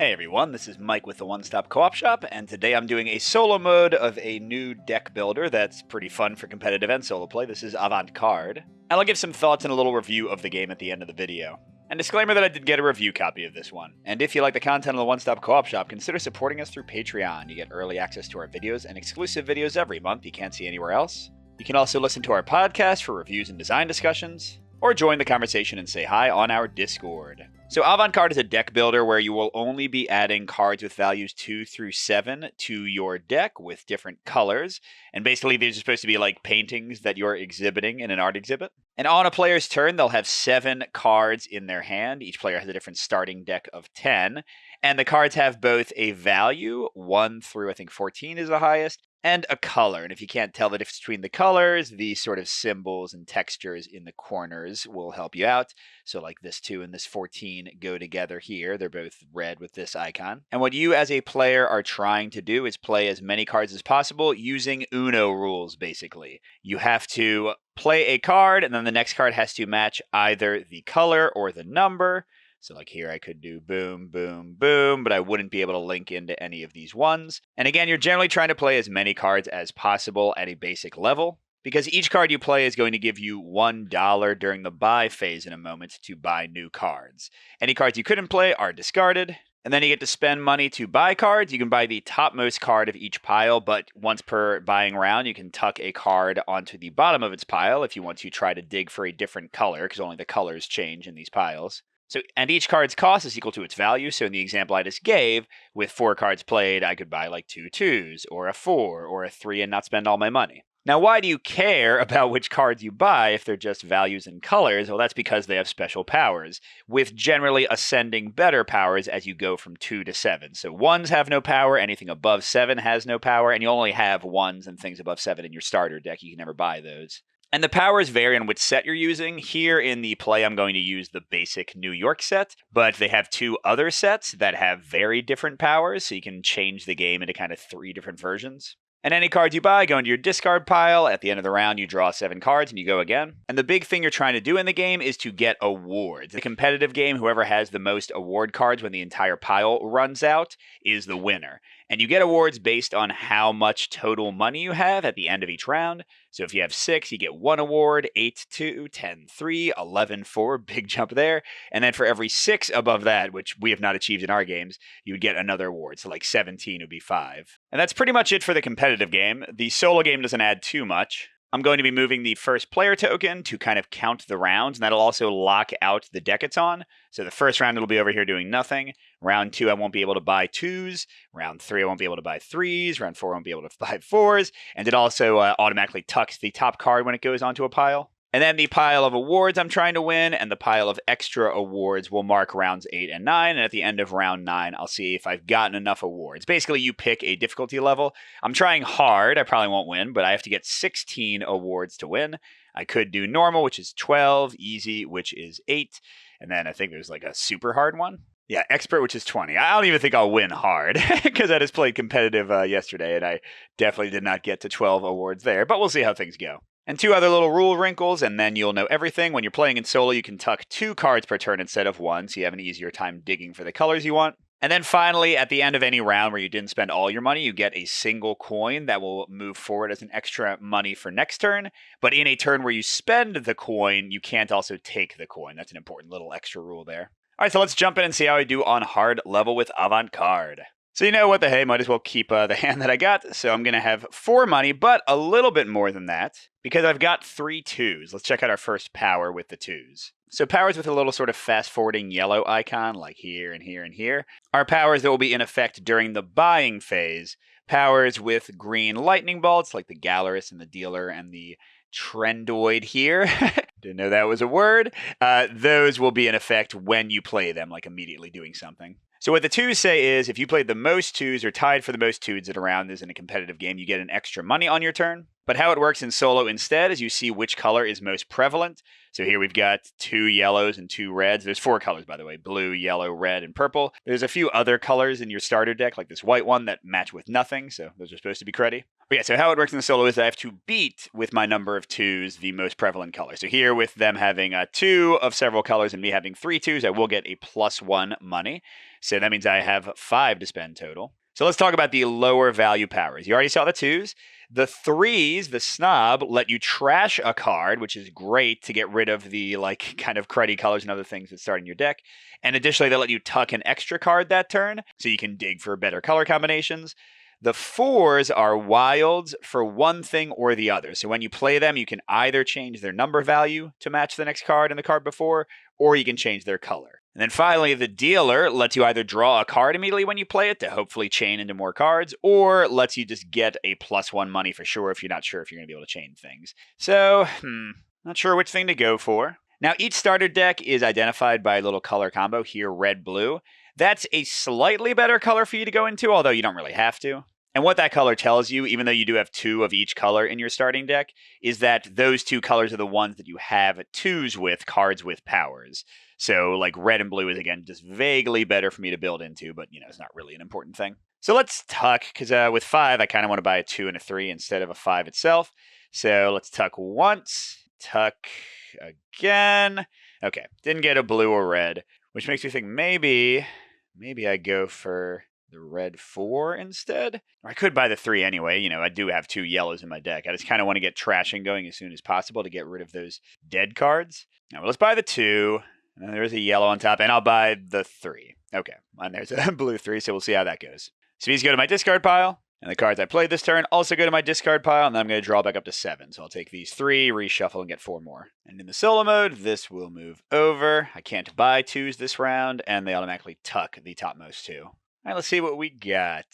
Hey everyone, this is Mike with the One Stop Co-op Shop, and today I'm doing a solo mode of a new deck builder that's pretty fun for competitive and solo play. This is Avant Carde. And I'll give some thoughts and a little review of the game at the end of the video. And disclaimer that I did get a review copy of this one. And if you like the content of the One Stop Co-op Shop, consider supporting us through Patreon. You get early access to our videos and exclusive videos every month you can't see anywhere else. You can also listen to our podcast for reviews and design discussions, or join the conversation and say hi on our Discord. So Avant Carde is a deck builder where you will only be adding cards with values 2 through 7 to your deck with different colors. And basically these are supposed to be like paintings that you're exhibiting in an art exhibit. And on a player's turn, they'll have 7 cards in their hand. Each player has a different starting deck of 10. And the cards have both a value, 1 through I think 14 is the highest, and a color. And if you can't tell the difference between the colors, these sort of symbols and textures in the corners will help you out. So like this 2 and this 14 go together here. They're both red with this icon. And what you as a player are trying to do is play as many cards as possible using Uno rules, basically. You have to play a card, and then the next card has to match either the color or the number. So like here I could do boom, boom, boom, but I wouldn't be able to link into any of these ones. And again, you're generally trying to play as many cards as possible at a basic level, because each card you play is going to give you $1 during the buy phase in a moment to buy new cards. Any cards you couldn't play are discarded. And then you get to spend money to buy cards. You can buy the topmost card of each pile, but once per buying round, you can tuck a card onto the bottom of its pile if you want to try to dig for a different color, because only the colors change in these piles. And each card's cost is equal to its value. So in the example I just gave, with 4 cards played, I could buy like 2 2s, or a 4, or a 3 and not spend all my money. Now, why do you care about which cards you buy if they're just values and colors? Well, that's because they have special powers, with generally ascending better powers as you go from 2 to 7. So 1s have no power, anything above 7 has no power, and you only have 1s and things above 7 in your starter deck. You can never buy those. And the powers vary on which set you're using. Here in the play, I'm going to use the basic New York set, but they have 2 other sets that have very different powers, so you can change the game into kind of 3 different versions. And any cards you buy go into your discard pile. At the end of the round, you draw 7 cards and you go again. And the big thing you're trying to do in the game is to get awards. In a competitive game, whoever has the most award cards when the entire pile runs out is the winner. And you get awards based on how much total money you have at the end of each round. So if you have 6, you get 1 award, 8, 2, 10, 3, 11, 4, big jump there. And then for every 6 above that, which we have not achieved in our games, you would get another award. So like 17 would be 5. And that's pretty much it for the competitive game. The solo game doesn't add too much. I'm going to be moving the first player token to kind of count the rounds, and that'll also lock out the deck it's on. So the first round it'll be over here doing nothing. Round 2 I won't be able to buy 2s. Round 3 I won't be able to buy 3s. Round 4 I won't be able to buy 4s. And it also automatically tucks the top card when it goes onto a pile. And then the pile of awards I'm trying to win and the pile of extra awards will mark rounds 8 and 9. And at the end of round 9, I'll see if I've gotten enough awards. Basically, you pick a difficulty level. I'm trying hard. I probably won't win, but I have to get 16 awards to win. I could do normal, which is 12, easy, which is 8. And then I think there's like a super hard one. Yeah, expert, which is 20. I don't even think I'll win hard because I just played competitive yesterday and I definitely did not get to 12 awards there, but we'll see how things go. And 2 other little rule wrinkles, and then you'll know everything. When you're playing in solo, you can tuck 2 cards per turn instead of 1, so you have an easier time digging for the colors you want. And then finally, at the end of any round where you didn't spend all your money, you get a single coin that will move forward as an extra money for next turn. But in a turn where you spend the coin, you can't also take the coin. That's an important little extra rule there. All right, so let's jump in and see how I do on hard level with Avant Carde. So you know what the hey, might as well keep the hand that I got. So I'm going to have 4 money, but a little bit more than that because I've got 3 2s. Let's check out our first power with the 2s. So powers with a little sort of fast-forwarding yellow icon, like here and here and here, are powers that will be in effect during the buying phase. Powers with green lightning bolts, like the Gallerus and the Dealer and the Trendoid here. Didn't know that was a word. Those will be in effect when you play them, like immediately doing something. So what the 2s say is, if you played the most 2s or tied for the most 2s at a round is in a competitive game, you get an extra money on your turn. But how it works in solo instead is you see which color is most prevalent. So here we've got 2 yellows and 2 reds. There's 4 colors, by the way, blue, yellow, red, and purple. There's a few other colors in your starter deck, like this white one, that match with nothing, so those are supposed to be cruddy. But yeah, so how it works in the solo is I have to beat with my number of twos the most prevalent color. So here with them having two of several colors and me having 3 twos, I will get a +1 money. So that means I have 5 to spend total. So let's talk about the lower value powers. You already saw the twos. The threes, the snob, let you trash a card, which is great to get rid of the like kind of cruddy colors and other things that start in your deck. And additionally, they let you tuck an extra card that turn, so you can dig for better color combinations. The fours are wilds for one thing or the other. So when you play them, you can either change their number value to match the next card in the card before, or you can change their color. And then finally, the dealer lets you either draw a card immediately when you play it to hopefully chain into more cards, or lets you just get a +1 money for sure if you're not sure if you're going to be able to chain things. So, not sure which thing to go for. Now, each starter deck is identified by a little color combo here, red-blue. That's a slightly better color for you to go into, although you don't really have to. And what that color tells you, even though you do have 2 of each color in your starting deck, is that those 2 colors are the ones that you have 2s with, cards with powers. So, like, red and blue is, again, just vaguely better for me to build into, but, it's not really an important thing. So let's tuck, because with 5, I kind of want to buy a 2 and a 3 instead of a 5 itself. So let's tuck once, tuck again. Okay, didn't get a blue or red, which makes me think maybe I go for the red 4 instead. Or I could buy the 3 anyway. I do have 2 yellows in my deck. I just kind of want to get trashing going as soon as possible to get rid of those dead cards. Now, let's buy the 2. And there's a yellow on top, and I'll buy the 3. Okay, and there's a blue 3, so we'll see how that goes. So these go to my discard pile, and the cards I played this turn also go to my discard pile, and then I'm going to draw back up to 7. So I'll take these 3, reshuffle, and get 4 more. And in the solo mode, this will move over. I can't buy 2s this round, and they automatically tuck the topmost 2. All right, let's see what we got.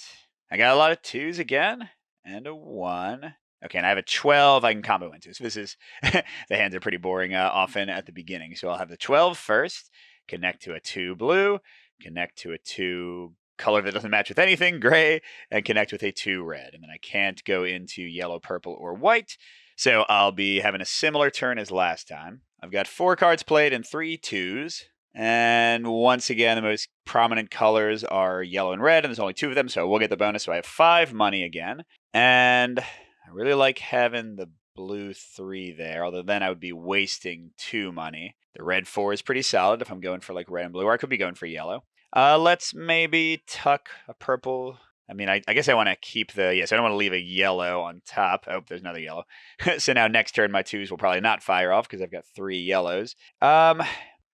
I got a lot of 2s again, and a 1. Okay, and I have a 12 I can combo into. So this is, the hands are pretty boring often at the beginning. So I'll have the 12 first, connect to a 2 blue, connect to a 2 color that doesn't match with anything, gray, and connect with a 2 red. And then I can't go into yellow, purple, or white. So I'll be having a similar turn as last time. I've got 4 cards played and 3 2s. And once again, the most prominent colors are yellow and red, and there's only 2 of them, so we'll get the bonus. So I have 5 money again. And I really like having the blue 3 there, although then I would be wasting 2 money. The red 4 is pretty solid if I'm going for like red and blue, or I could be going for yellow. Let's maybe tuck a purple. I mean, I guess I want to keep the, yes, I don't want to leave a yellow on top. Oh, there's another yellow. So now next turn, my 2s will probably not fire off because I've got 3 yellows. Yeah,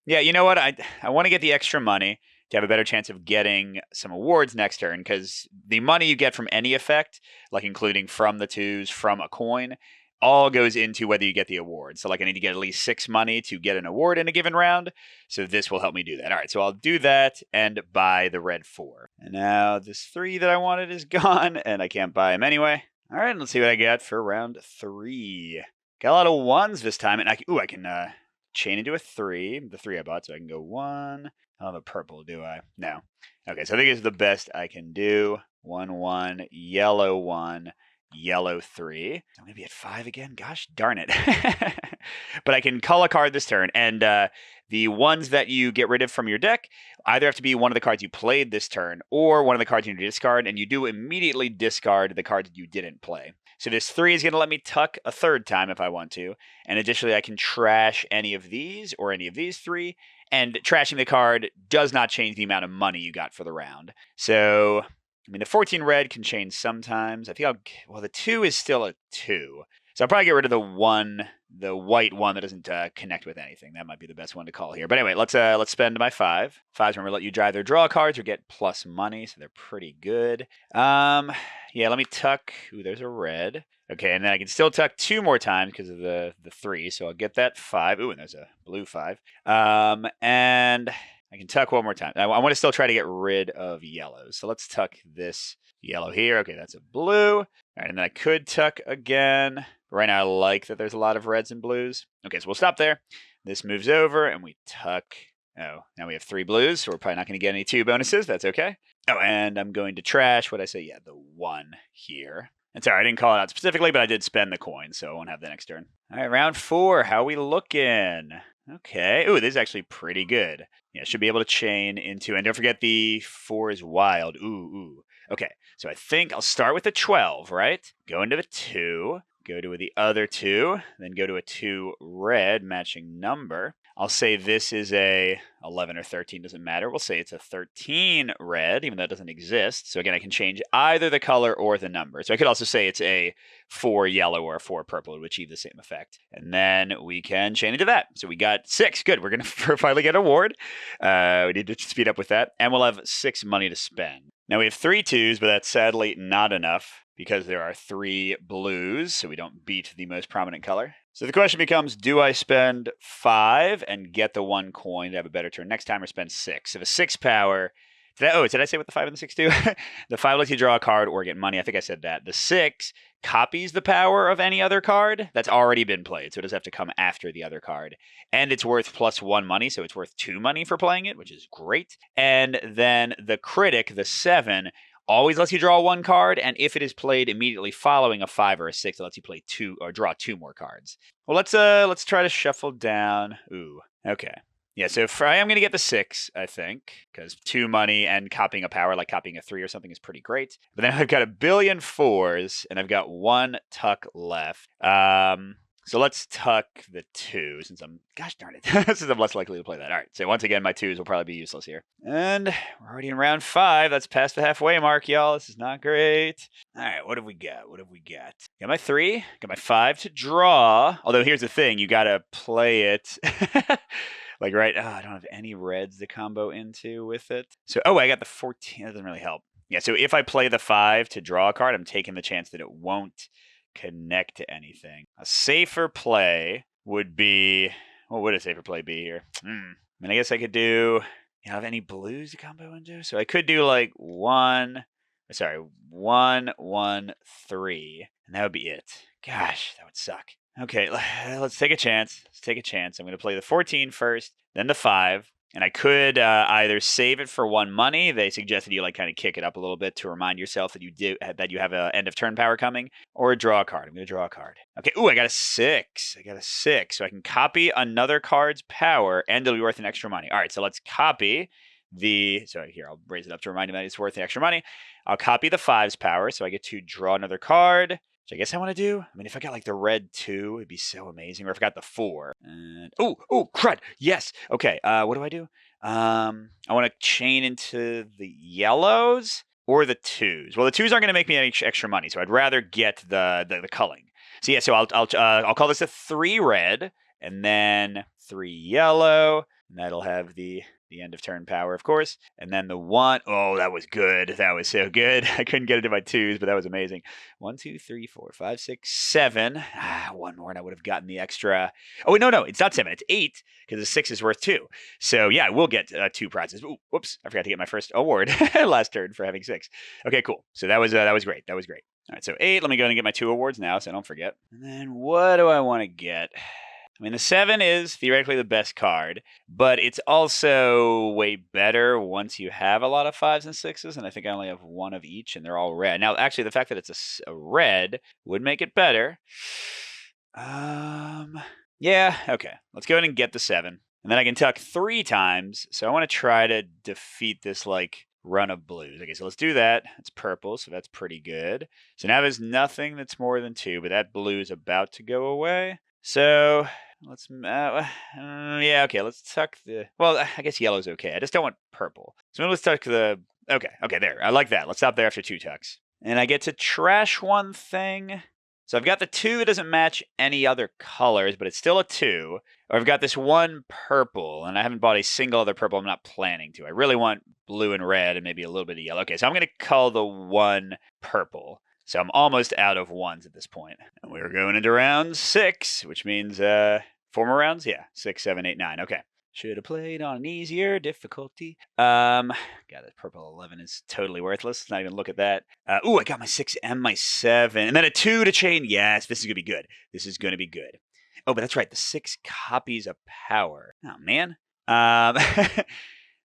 you know what? I want to get the extra money to have a better chance of getting some awards next turn, because the money you get from any effect, like including from the 2s, from a coin, all goes into whether you get the award. So like I need to get at least 6 money to get an award in a given round. So this will help me do that. All right, so I'll do that and buy the red 4. And now this 3 that I wanted is gone, and I can't buy him anyway. All right, let's see what I got for round 3. Got a lot of 1s this time, and I can chain into a 3, the 3 I bought, so I can go 1. I don't have a purple, do I? No. Okay, so I think it's the best I can do. 1, 1, yellow 1, yellow 3. I'm going to be at 5 again? Gosh darn it. But I can call a card this turn, and the ones that you get rid of from your deck either have to be one of the cards you played this turn, or one of the cards you need to discard, and you do immediately discard the cards you didn't play. So this 3 is going to let me tuck a 3rd time if I want to, and additionally I can trash any of these or any of these 3, and trashing the card does not change the amount of money you got for the round. So, I mean, the 14 red can change sometimes. I think the 2 is still a 2. So I'll probably get rid of the white one that doesn't connect with anything. That might be the best one to call here. But anyway, let's spend my 5. 5s remember let you drive their draw cards or get plus money, so they're pretty good. Yeah, let me tuck. Ooh, there's a red. Okay, and then I can still tuck 2 more times because of the 3, so I'll get that 5. Ooh, and there's a blue 5. And I can tuck 1 more time. I want to still try to get rid of yellows. So let's tuck this yellow here. Okay, that's a blue. All right, and then I could tuck again. Right now I like that there's a lot of reds and blues. Okay, so we'll stop there. This moves over and we tuck. Oh, now we have 3 blues, so we're probably not going to get any 2 bonuses. That's okay. Oh, and I'm going to trash, what'd I say? Yeah, the 1 here. And sorry, I didn't call it out specifically, but I did spend the coin, so I won't have that next turn. All right, round 4. How we looking? Okay. Ooh, this is actually pretty good. Yeah, should be able to chain into, and don't forget the 4 is wild. Ooh. Okay, so I think I'll start with a 12, right? Go into the 2, go to the other 2, then go to a 2 red matching number. I'll say this is a 11 or 13, doesn't matter. We'll say it's a 13 red, even though it doesn't exist. So again, I can change either the color or the number. So I could also say it's a 4 yellow or a 4 purple to achieve the same effect. And then we can chain into that. So we got 6. Good. We're going to finally get an award. We need to speed up with that. And we'll have 6 money to spend. Now we have 3 2s, but that's sadly not enough because there are 3 blues, so we don't beat the most prominent color. So the question becomes, do I spend 5 and get the 1 coin to have a better turn next time, or spend 6? If a 6 power, did I say what the 5 and the 6 do? The 5 lets you draw a card or get money. I think I said that. The 6 copies the power of any other card that's already been played, so it doesn't have to come after the other card. And it's worth +1 money, so it's worth 2 money for playing it, which is great. And then the critic, the 7, always lets you draw 1 card, and if it is played immediately following a 5 or a 6, it lets you play 2 or draw 2 more cards. Well, let's try to shuffle down. Ooh, okay. Yeah, so I am going to get the 6, I think, because 2 money and copying a power, like copying a 3 or something, is pretty great. But then I've got a billion 4s, and I've got 1 tuck left. So let's tuck the 2, since gosh darn it, since I'm less likely to play that. All right, so once again, my 2s will probably be useless here. And we're already in round 5. That's past the halfway mark, y'all. This is not great. All right, what have we got? Got my 3, got my 5 to draw. Although here's the thing, you got to play it. Like, right, I don't have any reds to combo into with it. So, I got the 14. That doesn't really help. Yeah, so if I play the 5 to draw a card, I'm taking the chance that it won't connect to anything. A safer play would be, what would a safer play be here? I mean, I guess I could do, have any blues to combo into? So I could do like 1, 1, 3, and that would be it. Gosh, that would suck. Okay, let's take a chance. I'm going to play the 14 first, then the 5. And I could either save it for 1 money. They suggested you kind of kick it up a little bit to remind yourself that you have an end of turn power coming, or draw a card. I'm going to draw a card. Okay. Ooh, I got a 6. So I can copy another card's power, and it'll be worth an extra money. All right. So let's copy so here, I'll raise it up to remind me that it's worth the extra money. I'll copy the 5's power, so I get to draw another card. So I guess I want to do, if I got like the red 2, it'd be so amazing. Or if I got the 4. And, crud. Yes. Okay. What do? I want to chain into the yellows or the 2s. Well, the 2s aren't going to make me any extra money, so I'd rather get the culling. So yeah, so I'll call this a 3 red, and then 3 yellow, and that'll have the end of turn power, of course. And then the 1, that was good. That was so good. I couldn't get into my 2s, but that was amazing. 1, 2, 3, 4, 5, 6, 7. 1 more and I would have gotten the extra. Oh, wait, no, it's not 7. It's 8 because the 6 is worth 2. So yeah, I will get 2 prizes. Ooh, whoops, I forgot to get my first award last turn for having 6. Okay, cool. So that was great. All right, so 8. Let me go and get my 2 awards now so I don't forget. And then what do I want to get? The 7 is theoretically the best card, but it's also way better once you have a lot of 5s and 6s, and I think I only have 1 of each, and they're all red. Now, actually, the fact that it's a red would make it better. Yeah, okay. Let's go ahead and get the 7, and then I can tuck 3 times, so I want to try to defeat this, run of blues. Okay, so let's do that. It's purple, so that's pretty good. So now there's nothing that's more than 2, but that blue is about to go away. So let's, okay, let's tuck I guess yellow's okay. I just don't want purple. So let's tuck okay, there. I like that. Let's stop there after 2 tucks. And I get to trash 1 thing. So I've got the 2 that doesn't match any other colors, but it's still a 2. Or I've got this 1 purple, and I haven't bought a single other purple. I'm not planning to. I really want blue and red and maybe a little bit of yellow. Okay, so I'm going to cull the 1 purple. So I'm almost out of 1s at this point. And we're going into round 6, which means 4 more rounds? Yeah, 6, 7, 8, 9. Okay. Should have played on an easier difficulty. God, that purple 11 is totally worthless. Let's not even look at that. I got my 6 and my 7. And then a 2 to chain. Yes, this is going to be good. Oh, but that's right. The 6 copies a power. Oh, man.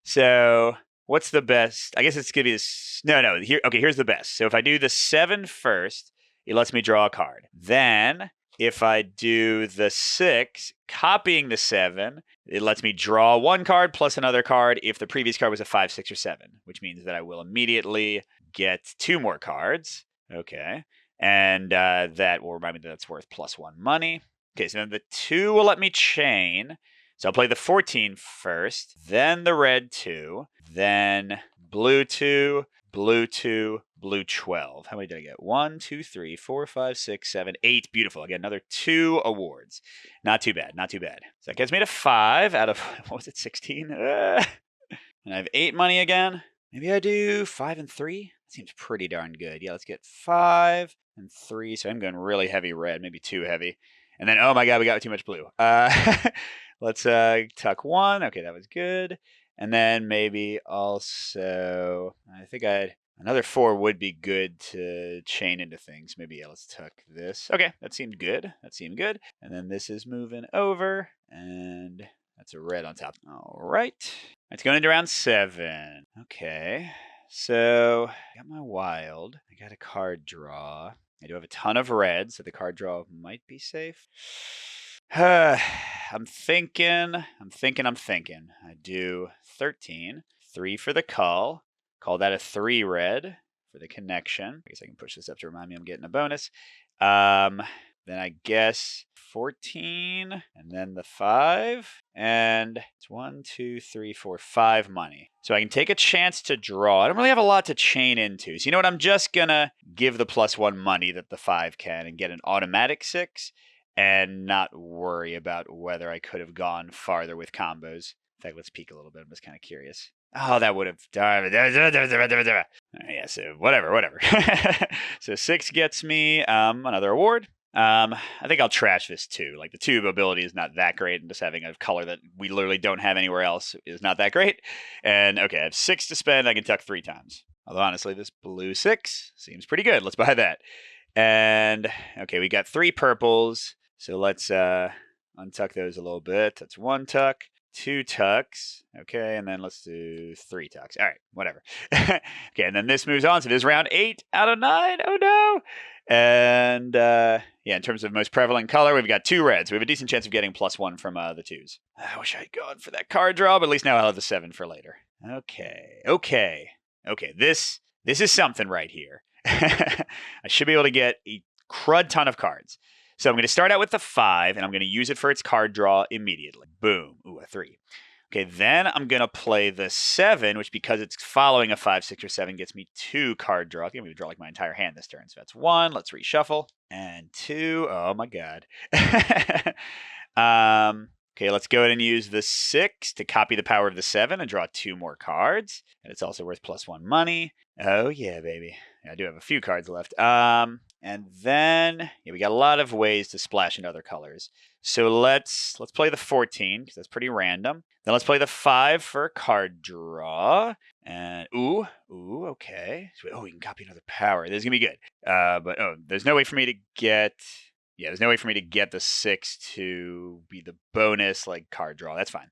So what's the best? I guess it's going to be this. No. Here's the best. So if I do the 7 first, it lets me draw a card. Then if I do the 6, copying the 7, it lets me draw 1 card plus another card if the previous card was a 5, 6, or 7, which means that I will immediately get 2 more cards. Okay. And that will remind me that that's worth +1 money. Okay, so then the 2 will let me chain. So I'll play the 14 first, then the red 2, then blue 2, blue 2, blue 12. How many did I get? 1, 2, 3, 4, 5, 6, 7, 8. Beautiful. I get another 2 awards. Not too bad. Not too bad. So that gets me to 5 out of, what was it, 16? And I have 8 money again. Maybe I do 5 and 3. That seems pretty darn good. Yeah, let's get 5 and 3. So I'm going really heavy red, maybe too heavy. And then, oh my God, we got too much blue. Let's tuck 1. Okay, that was good. And then maybe also, I think another 4 would be good to chain into things. Maybe, yeah, let's tuck this. Okay, that seemed good. That seemed good. And then this is moving over, and that's a red on top. All right. It's going into round 7. Okay. So, I got my wild. I got a card draw. I do have a ton of red, so the card draw might be safe. I'm thinking. I do 13. 3 for the call. Call that a 3 red for the connection. I guess I can push this up to remind me I'm getting a bonus. Then I guess 14, and then the 5, and it's 1, 2, 3, 4, 5 money. So I can take a chance to draw. I don't really have a lot to chain into. So you know what? I'm just gonna give the +1 money that the 5 can and get an automatic 6 and not worry about whether I could have gone farther with combos. In fact, let's peek a little bit. I'm just kind of curious. Oh, that would have. Yeah, so whatever. So 6 gets me another award. I think I'll trash this too. Like the tube ability is not that great, and just having a color that we literally don't have anywhere else is not that great. And okay, I have 6 to spend. I can tuck 3 times. Although honestly, this blue 6 seems pretty good. Let's buy that. And okay, we got 3 purples. So let's untuck those a little bit. That's 1 tuck, 2 tucks. Okay, and then let's do 3 tucks. All right, whatever. Okay, and then this moves on. So this is round 8 out of 9. Oh no. And yeah, in terms of most prevalent color, we've got 2 reds. We have a decent chance of getting +1 from the 2s. I wish I had gone for that card draw, but at least now I'll have the 7 for later. Okay. This is something right here. I should be able to get a crud ton of cards. So I'm going to start out with the 5, and I'm going to use it for its card draw immediately. Boom. Ooh, a 3. Okay, then I'm going to play the 7, which because it's following a 5, 6, or 7 gets me 2 card draw. I think I'm going to draw like my entire hand this turn. So that's 1. Let's reshuffle. And 2. Oh my God. Okay, let's go ahead and use the 6 to copy the power of the 7 and draw 2 more cards. And it's also worth +1 money. Oh yeah, baby. I do have a few cards left. And then yeah, we got a lot of ways to splash into other colors. So let's play the 14 because that's pretty random. Then let's play the 5 for a card draw. And okay. So, we can copy another power. This is gonna be good. But there's no way for me to get. Yeah, there's no way for me to get the 6 to be the bonus like card draw. That's fine.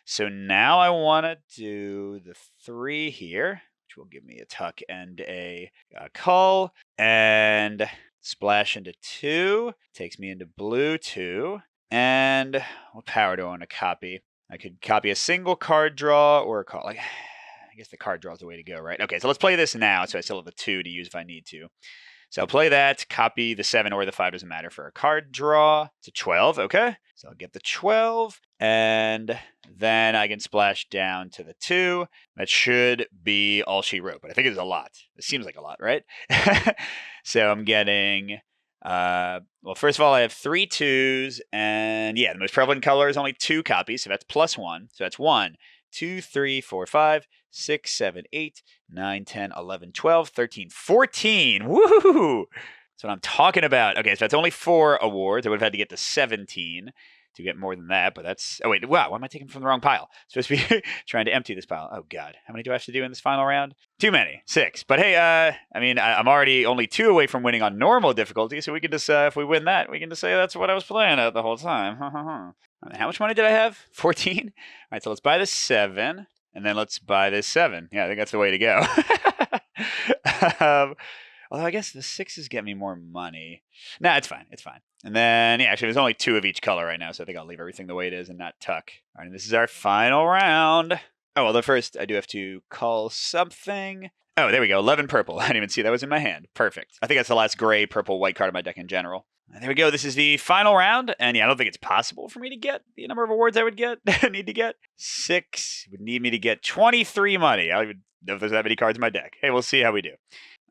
So now I want to do the 3 here, which will give me a tuck and a cull, and splash into 2. Takes me into blue 2. And what power do I want to copy? I could copy a single card draw or a call. Like, I guess the card draw is the way to go, right? Okay, so let's play this now, so I still have the 2 to use if I need to. So I'll play that, copy the 7 or the 5, doesn't matter, for a card draw. It's a 12, okay. So I'll get the 12, and then I can splash down to the 2. That should be all she wrote, but I think it's a lot. It seems like a lot, right? So I'm getting, well, first of all, I have 3 2s, and yeah, the most prevalent color is only 2 copies, so that's +1. So that's 1, 2, 3, 4, 5, 6, 7, 8, 9, 10, 11, 12, 13, 14. Woohoo! That's what I'm talking about. Okay, so that's only 4 awards. I would have had to get to 17 to get more than that, but that's... Oh, wait, wow, why am I taking from the wrong pile? I'm supposed to be trying to empty this pile. Oh, God. How many do I have to do in this final round? Too many. 6. But hey, I mean, I'm already only 2 away from winning on normal difficulty, so we can just, if we win that, we can just say that's what I was playing at the whole time. How much money did I have? 14? All right, so let's buy the 7. And then let's buy this 7. Yeah, I think that's the way to go. Although I guess the 6s get me more money. Nah, it's fine. And then, yeah, actually, there's only 2 of each color right now, so I think I'll leave everything the way it is and not tuck. All right, and this is our final round. Oh, well, first, I do have to call something. Oh, there we go, 11 purple. I didn't even see that was in my hand. Perfect. I think that's the last gray, purple, white card of my deck in general. And there we go, this is the final round, and yeah, I don't think it's possible for me to get the number of awards I would get, need to get. 6 would need me to get 23 money. I don't even know if there's that many cards in my deck. Hey, we'll see how we do.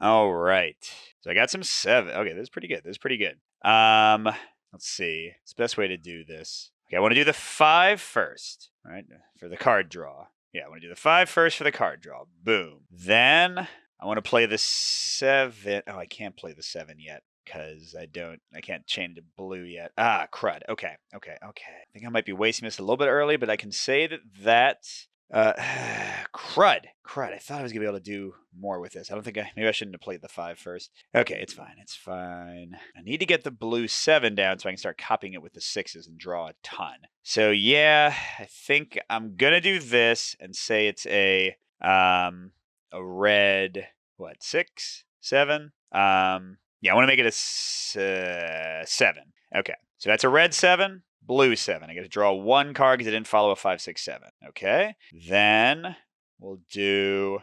All right. So I got some 7. Okay, this is pretty good. This is pretty good. Let's see. It's the best way to do this. Okay, I want to do the 5 first. All right, for the card draw. Yeah, I want to do the 5 first for the card draw. Boom. Then I want to play the 7. Oh, I can't play the 7 yet because I can't chain to blue yet. Ah, crud. Okay. I think I might be wasting this a little bit early, but I can say that crud. I thought I was gonna be able to do more with this. Maybe I shouldn't have played the 5 first. Okay, it's fine. I need to get the blue 7 down so I can start copying it with the 6s and draw a ton. So yeah, I think I'm gonna do this and say it's a red, 6, 7? Yeah, I want to make it a 7. Okay, so that's a red 7. Blue 7. I get to draw 1 card because it didn't follow a 5, 6, 7. Okay. Then we'll do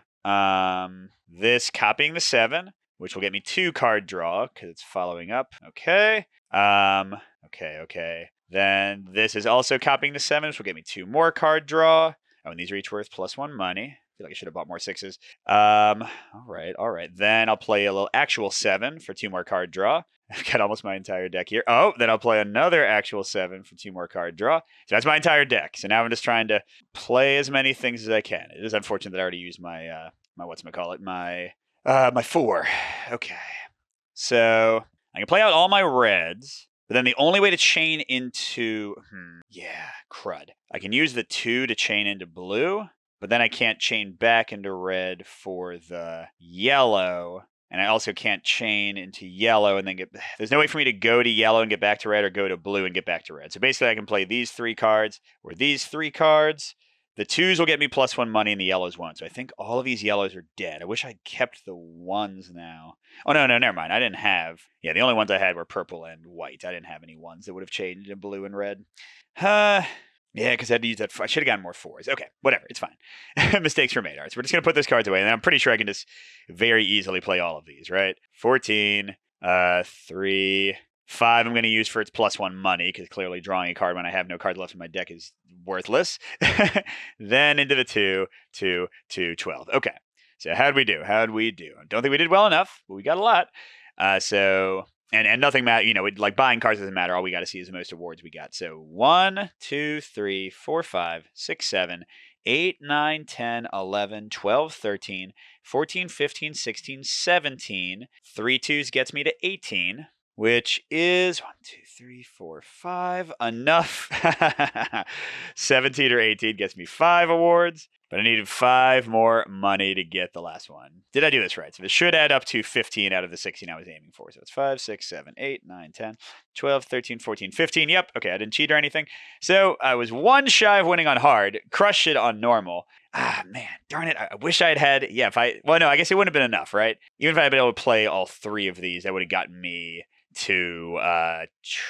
this copying the 7, which will get me 2 card draw because it's following up. Okay. Okay. Then this is also copying the 7, which will get me 2 more card draw. Oh, and these are each worth +1 money. I feel like I should have bought more 6s. All right. Then I'll play a little actual 7 for 2 more card draw. I've got almost my entire deck here. Oh, then I'll play another actual 7 for 2 more card draw. So that's my entire deck. So now I'm just trying to play as many things as I can. It is unfortunate that I already used my my 4. Okay. So I can play out all my reds, but then the only way to chain into crud. I can use the 2 to chain into blue, but then I can't chain back into red for the yellow. And I also can't chain into yellow and then there's no way for me to go to yellow and get back to red or go to blue and get back to red. So basically I can play these 3 cards or these 3 cards. The 2s will get me +1 money and the yellows won't. So I think all of these yellows are dead. I wish I'd kept the 1s now. Oh, no, never mind. I didn't have. Yeah, the only ones I had were purple and white. I didn't have any 1s that would have changed into blue and red. Yeah, because I had to use that. I should have gotten more 4s. Okay, whatever. It's fine. Mistakes were made. All right, so we're just going to put those cards away. And I'm pretty sure I can just very easily play all of these, right? 14, 3, 5 I'm going to use for its +1 money, because clearly drawing a card when I have no cards left in my deck is worthless. Then into the 2, 2, 2, 12. Okay, so how'd we do? I don't think we did well enough, but we got a lot. And nothing matters, like buying cards doesn't matter. All we got to see is the most awards we got. So 1, 2, 3, 4, 5, 6, 7, 8, 9, 10, 11, 12, 13, 14, 15, 16, 17. 3 2s gets me to 18, which is 1, 2, 3, 4, 5. Enough. 17 or 18 gets me 5 awards. But I needed 5 more money to get the last one. Did I do this right? So this should add up to 15 out of the 16 I was aiming for. So it's 5, 6, 7, 8, 9, 10, 12, 13, 14, 15. Yep. Okay, I didn't cheat or anything. So I was 1 shy of winning on hard. Crushed it on normal. Ah, man, darn it. I wish I had. Yeah, no, I guess it wouldn't have been enough, right? Even if I had been able to play all 3 of these, that would have gotten me to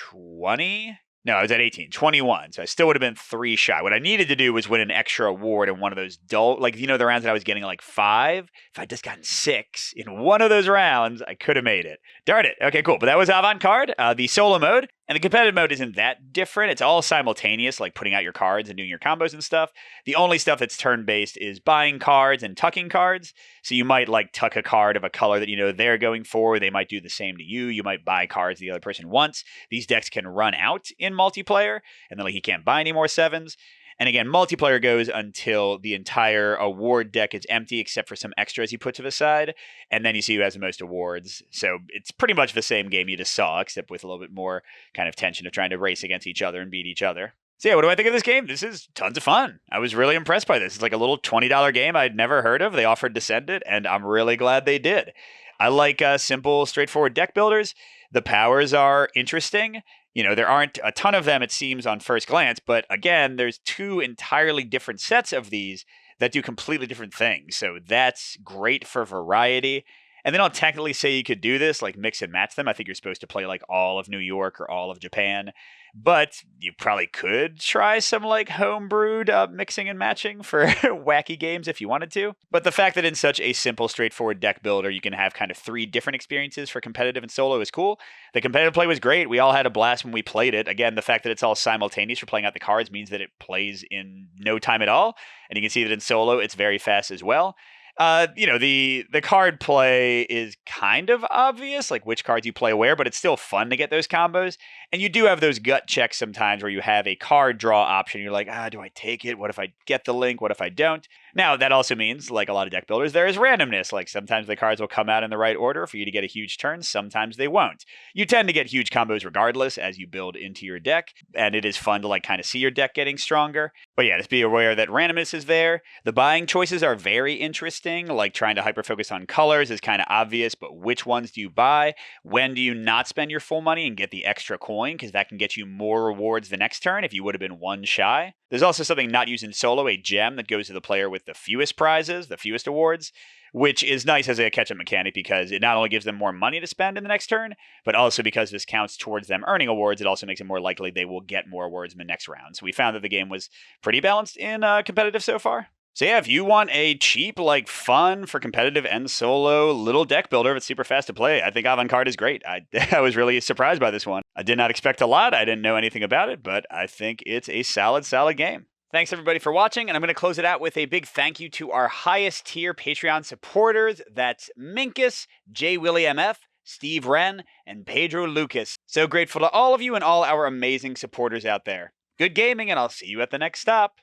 20. No, I was at 18, 21. So I still would have been 3 shy. What I needed to do was win an extra award in one of those dull, the rounds that I was getting 5. If I'd just gotten 6 in one of those rounds, I could have made it. Darn it. Okay, cool. But that was Avant Carde, the solo mode. And the competitive mode isn't that different. It's all simultaneous, like putting out your cards and doing your combos and stuff. The only stuff that's turn-based is buying cards and tucking cards. So you might tuck a card of a color that they're going for. They might do the same to you. You might buy cards the other person wants. These decks can run out in multiplayer, and then he can't buy any more 7s. And again, multiplayer goes until the entire award deck is empty, except for some extras you put to the side. And then you see who has the most awards. So it's pretty much the same game you just saw, except with a little bit more kind of tension of trying to race against each other and beat each other. So yeah, what do I think of this game? This is tons of fun. I was really impressed by this. It's like a little $20 game I'd never heard of. They offered to send it, and I'm really glad they did. I like simple, straightforward deck builders. The powers are interesting. There aren't a ton of them, it seems, on first glance. But again, there's 2 entirely different sets of these that do completely different things. So that's great for variety. And they don't technically say you could do this, like mix and match them. I think you're supposed to play like all of New York or all of Japan. But you probably could try some like homebrewed mixing and matching for wacky games if you wanted to. But the fact that in such a simple, straightforward deck builder, you can have kind of 3 different experiences for competitive and solo is cool. The competitive play was great. We all had a blast when we played it. Again, the fact that it's all simultaneous for playing out the cards means that it plays in no time at all. And you can see that in solo, it's very fast as well. The card play is kind of obvious, like which cards you play where, but it's still fun to get those combos. And you do have those gut checks sometimes where you have a card draw option. You're like, do I take it? What if I get the link? What if I don't? Now, that also means, like a lot of deck builders, there is randomness. Like sometimes the cards will come out in the right order for you to get a huge turn. Sometimes they won't. You tend to get huge combos regardless as you build into your deck. And it is fun to like kind of see your deck getting stronger. But yeah, just be aware that randomness is there. The buying choices are very interesting. Like trying to hyper-focus on colors is kind of obvious, but which ones do you buy? When do you not spend your full money and get the extra coin? Because that can get you more rewards the next turn if you would have been 1 shy. There's also something not used in solo, a gem that goes to the player with the fewest prizes, the fewest awards, which is nice as a catch-up mechanic because it not only gives them more money to spend in the next turn, but also because this counts towards them earning awards, it also makes it more likely they will get more awards in the next round. So we found that the game was pretty balanced in competitive so far. So yeah, if you want a cheap, like fun for competitive and solo little deck builder that's super fast to play, I think Avant Carde is great. I was really surprised by this one. I did not expect a lot. I didn't know anything about it, but I think it's a solid game. Thanks everybody for watching, and I'm going to close it out with a big thank you to our highest tier Patreon supporters. That's Minkus, J. Willie MF, Steve Wren, and Pedro Lucas. So grateful to all of you and all our amazing supporters out there. Good gaming, and I'll see you at the next stop.